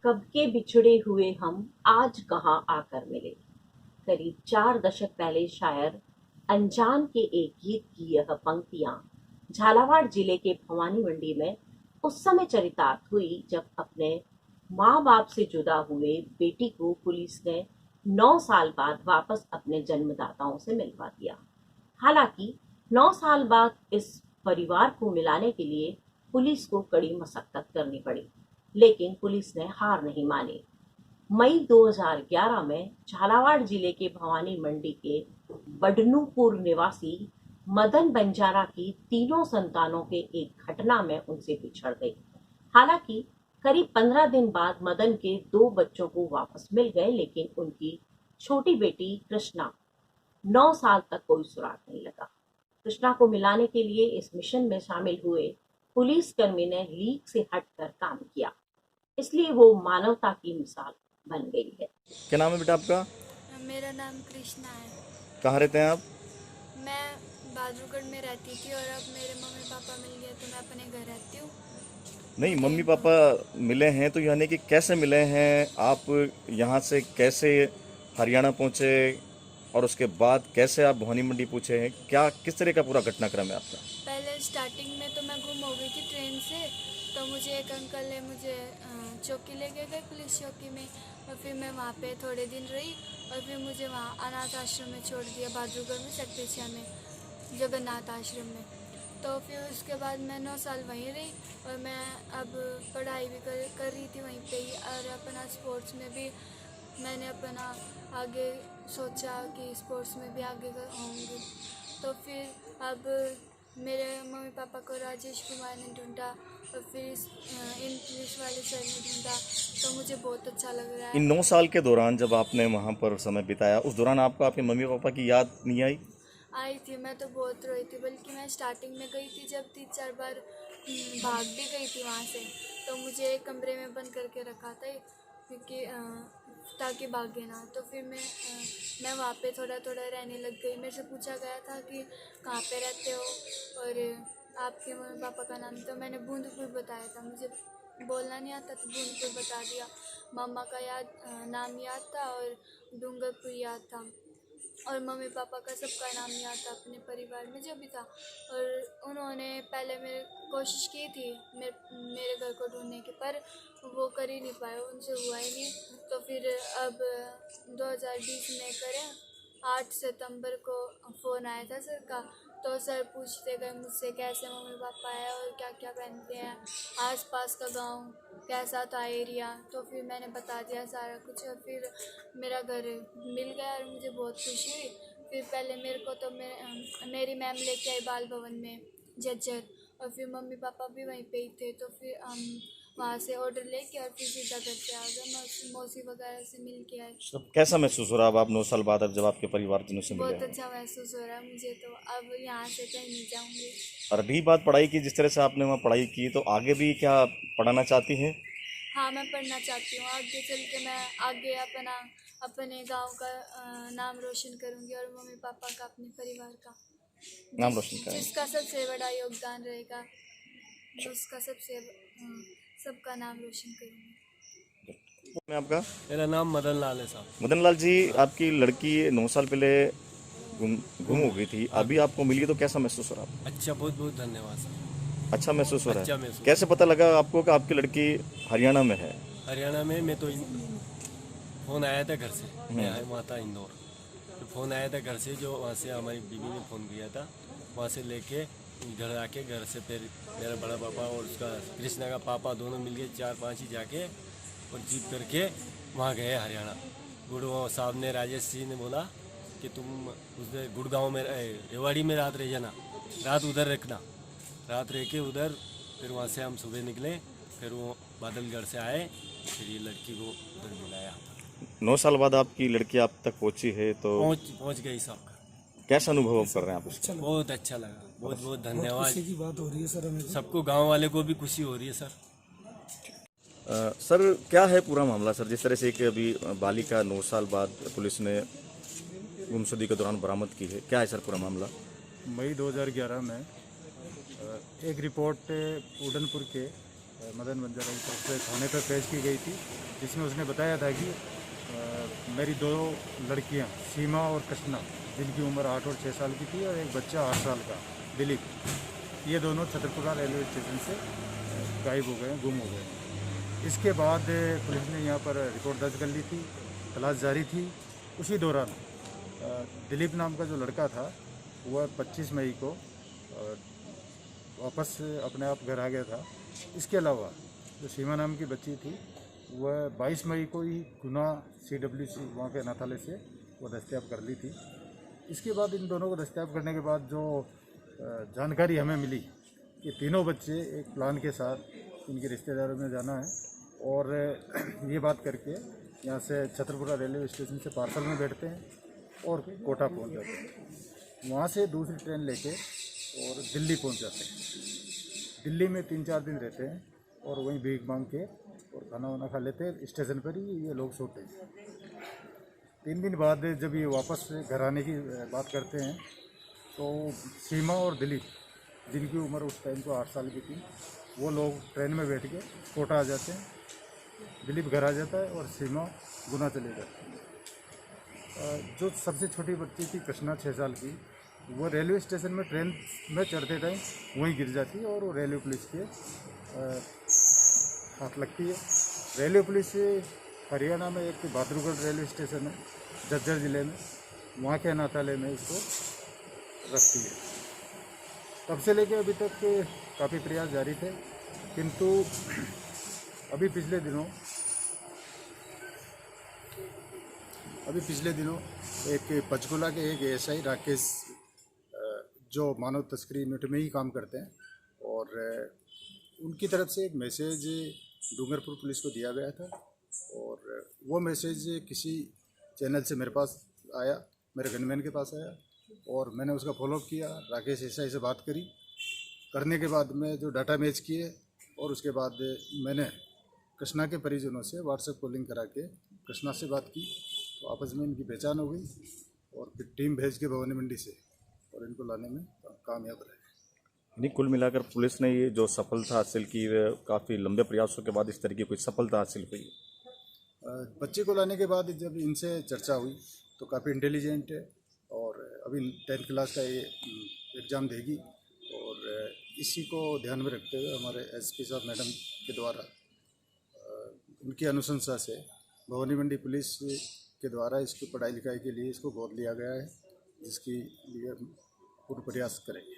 कब के बिछड़े हुए हम आज कहाँ आकर मिले। करीब 4 दशक पहले शायर अनजान के एक गीत की यह पंक्तियां झालावाड़ जिले के भवानी मंडी में उस समय चरितार्थ हुई जब अपने माँ बाप से जुदा हुए बेटी को पुलिस ने 9 साल बाद वापस अपने जन्मदाताओं से मिलवा दिया। हालांकि 9 साल बाद इस परिवार को मिलाने के लिए पुलिस को कड़ी मशक्कत करनी पड़ी, लेकिन पुलिस ने हार नहीं मानी। मई 2011 में झालावाड़ जिले के भवानी मंडी के बडनूपुर निवासी मदन बंजारा की तीनों संतानों के एक घटना में उनसे बिछड़ गई। हालांकि करीब 15 दिन बाद मदन के 2 बच्चों को वापस मिल गए, लेकिन उनकी छोटी बेटी कृष्णा 9 साल तक कोई सुराग नहीं लगा। कृष्णा को मिलाने के लिए इस मिशन में शामिल हुए पुलिसकर्मी ने लीक से हटकर काम किया, इसलिए वो मानवता की मिसाल बन गई है। क्या नाम है बेटा आपका? मेरा नाम कृष्णा है। कहाँ रहते हैं आप? मैं बहादुरगढ़ में रहती थी और अब मेरे मम्मी पापा मिल गए तो मैं अपने घर रहती हूँ। नहीं, मम्मी पापा मिले हैं तो यानी कि कैसे मिले हैं आप? यहाँ से कैसे हरियाणा पहुँचे और उसके बाद कैसे आप भवानी मंडी पहुँचे हैं? क्या किस तरह का पूरा घटनाक्रम है आपका? पहले स्टार्टिंग में तो मैं गुम हो गई थी ट्रेन से, तो मुझे एक अंकल ने मुझे चौकी लेके गए, पुलिस चौकी में, और फिर मैं वहाँ पे थोड़े दिन रही और फिर मुझे वहाँ अनाथ आश्रम में छोड़ दिया, बहादुरगढ़ में सेक्टर 6 में जगन्नाथ आश्रम में। तो फिर उसके बाद मैं 9 साल वहीं रही और मैं अब पढ़ाई भी कर रही थी वहीं पे ही, और अपना स्पोर्ट्स में भी मैंने अपना आगे सोचा कि स्पोर्ट्स में भी आगे होंगी। तो फिर अब मेरे मम्मी पापा को राजेश कुमार ने ढूंढा और फिर इन पुलिस वाले सर ने ढूंढा, तो मुझे बहुत अच्छा लग रहा है। इन 9 साल के दौरान जब आपने वहाँ पर समय बिताया, उस दौरान आपको आपके मम्मी पापा की याद नहीं आई? आई थी, मैं तो बहुत रोई थी, बल्कि मैं स्टार्टिंग में गई थी जब 3-4 बार भाग भी गई थी वहाँ से, तो मुझे एक कमरे में बंद करके रखा था क्योंकि ताकि भागे ना। तो फिर मैं वहाँ पे थोड़ा थोड़ा रहने लग गई। मेरे से पूछा गया था कि कहाँ पे रहते हो और आपके मम्मी पापा का नाम, तो मैंने बूंदपुर बताया था। मुझे बोलना नहीं आता तो बूंदपुर बता दिया। मामा का नाम याद था और डूंगरपुर याद था, और मम्मी पापा का सबका नाम याद था अपने परिवार में जो भी था। और उन्होंने पहले मेरे कोशिश की थी मेरे घर को ढूंढने की, पर वो कर ही नहीं पाए, उनसे हुआ ही नहीं। तो फिर अब 2020 में करें 8 सितंबर को फ़ोन आया था सर का, तो सर पूछते गए मुझसे कैसे मम्मी पापा है और क्या क्या पहनते हैं, आसपास का गांव कैसा था एरिया। तो फिर मैंने बता दिया सारा कुछ और फिर मेरा घर मिल गया और मुझे बहुत खुशी हुई। फिर पहले मेरे को तो मेरी मैम लेके आई बाल भवन में झज्जर, और फिर मम्मी पापा भी वहीं पे ही थे। तो फिर हम वहाँ से ऑर्डर लेके और फिर सीधा घर पे आ गए, मौसी वगैरह से मिल के आए। सब कैसा महसूस हो रहा है अब 9 साल बाद, अब जब आपके परिवारजनों से मिले बहुत हैं? अच्छा महसूस हो रहा है मुझे, तो अब यहाँ से कहीं नहीं जाऊँगी। और रही बात पढ़ाई की, जिस तरह से आपने वहाँ पढ़ाई की, तो आगे भी क्या पढ़ाना चाहती हैं? हाँ, मैं पढ़ना चाहती हूँ। आगे चल के मैं आगे अपने गांव का नाम रोशन करूँगी और मम्मी पापा का, अपने परिवार का नाम रोशन करें। जिसका सबसे बड़ा योगदान रहेगा, उसका सबका नाम रोशन करूँगी। मैं आपका? मेरा नाम मदन लाल है साहब। मदन लाल जी, आपकी लड़की 9 साल पहले गुम हो गई थी, अभी आपको मिली तो कैसा महसूस हो रहा है? अच्छा, बहुत बहुत धन्यवाद साहब। अच्छा महसूस हो रहा अच्छा है? महसूस। कैसे पता लगा आपको कि आपकी लड़की हरियाणा में है? हरियाणा में मैं तो फ़ोन आया था घर से, मैं वहाँ था इंदौर, तो फ़ोन आया था घर से, जो वहाँ से हमारी बीवी ने फ़ोन किया था, वहाँ से लेके घर आके, घर से फिर मेरा बड़ा पापा और उसका कृष्णा का पापा दोनों मिल के 4-5 ही जाके और जीप करके वहाँ गए हरियाणा। गुड़गांव साहब ने, राजेश जी ने बोला कि तुम उस गुड़गांव में रेवाड़ी में रात रह जाना, रात उधर रखना, रात रह के उधर। फिर वहाँ से हम सुबह निकले, फिर वो बादलगढ़ से आए, फिर ये लड़की को उधर मिलाया। 9 साल बाद आपकी लड़की आप तक पहुंची है, तो पहुँच गई साहब। कैसा अनुभव कर रहे हैं आप इसका? बहुत अच्छा लगा, बहुत बहुत धन्यवाद। खुशी की बात हो रही है सर, हमें सबको, गांव वाले को भी खुशी हो रही है सर। सर, क्या है पूरा मामला सर? जिस तरह से कि अभी बालिका 9 साल बाद पुलिस ने गुमशुदगी के दौरान बरामद की है, क्या है सर पूरा मामला? मई 2011 में एक रिपोर्ट उदनपुर के मदन बंजारा की तरफ से थाने पर पेश की गई थी, जिसमें उसने बताया था कि मेरी 2 लड़कियां सीमा और कृष्णा, जिनकी उम्र 8 और 6 साल की थी, और एक बच्चा 8 साल का दिलीप, ये दोनों छतरपुरा रेलवे स्टेशन से गायब हो गए, गुम हो गए। इसके बाद पुलिस ने यहाँ पर रिपोर्ट दर्ज कर ली थी, तलाश जारी थी। उसी दौरान दिलीप नाम का जो लड़का था वह 25 मई को वापस अपने आप घर आ गया था। इसके अलावा जो सीमा नाम की बच्ची थी वह 22 मई को ही गुना CWC वहाँ के अनाथालय से वो दस्तयाब कर ली थी। इसके बाद इन दोनों को दस्तयाब करने के बाद जो जानकारी हमें मिली कि तीनों बच्चे एक प्लान के साथ इनके रिश्तेदारों में जाना है, और ये बात करके यहाँ से छतरपुरा रेलवे स्टेशन से पार्सल में बैठते हैं और कोटा पहुँच जाते हैं। वहाँ से दूसरी ट्रेन लेके और दिल्ली पहुँच जाते हैं। दिल्ली में 3-4 दिन रहते हैं और वहीं भीख मांग के और खाना वाना खा लेते हैं। स्टेशन पर ही ये लोग सोते हैं। 3 दिन बाद जब ये वापस घर आने की बात करते हैं तो सीमा और दिलीप, जिनकी उम्र उस टाइम को 8 साल की थी, वो लोग ट्रेन में बैठ के कोटा आ जाते हैं। दिलीप घर आ जाता है और सीमा गुना चले जाती है। जो सबसे छोटी बच्ची थी कृष्णा 6 साल की, वो रेलवे स्टेशन में ट्रेन में चढ़ते टाइम वहीं गिर जाती है और वो रेलवे पुलिस के हाथ लगती है। रेलवे पुलिस हरियाणा में एक बहादुरगढ़ रेलवे स्टेशन है झज्जर ज़िले में, वहाँ के अनाथालय में इसको रखती है। तब से लेके अभी तक काफ़ी प्रयास जारी थे, किंतु अभी पिछले दिनों एक पंचकुला के एक ASI राकेश, जो मानव तस्करी यूनिट में ही काम करते हैं, और उनकी तरफ से एक मैसेज डूंगरपुर पुलिस को दिया गया था, और वो मैसेज किसी चैनल से मेरे पास आया, मेरे गनमैन के पास आया, और मैंने उसका फॉलोअप किया। राकेश ASI से बात करने के बाद में जो डाटा मैच किए, और उसके बाद मैंने कृष्णा के परिजनों से व्हाट्सएप कॉलिंग करा के कृष्णा से बात की, तो आपस में इनकी पहचान हो गई, और फिर टीम भेज के भवानी मंडी से और इनको लाने में कामयाब रहे। यानी कुल मिलाकर पुलिस ने ये जो सफलता हासिल की, काफ़ी लंबे प्रयासों के बाद इस तरह की कोई सफलता हासिल हुई। बच्चे को लाने के बाद जब इनसे चर्चा हुई तो काफ़ी इंटेलिजेंट है, और अभी 10th क्लास का ये एग्ज़ाम देगी, और इसी को ध्यान में रखते हुए हमारे SP साहब मैडम के द्वारा उनकी अनुशंसा से भवानी मंडी पुलिस के द्वारा इसकी पढ़ाई लिखाई के लिए इसको गोद लिया गया है, जिसकी लिए पूर्ण प्रयास करेंगे।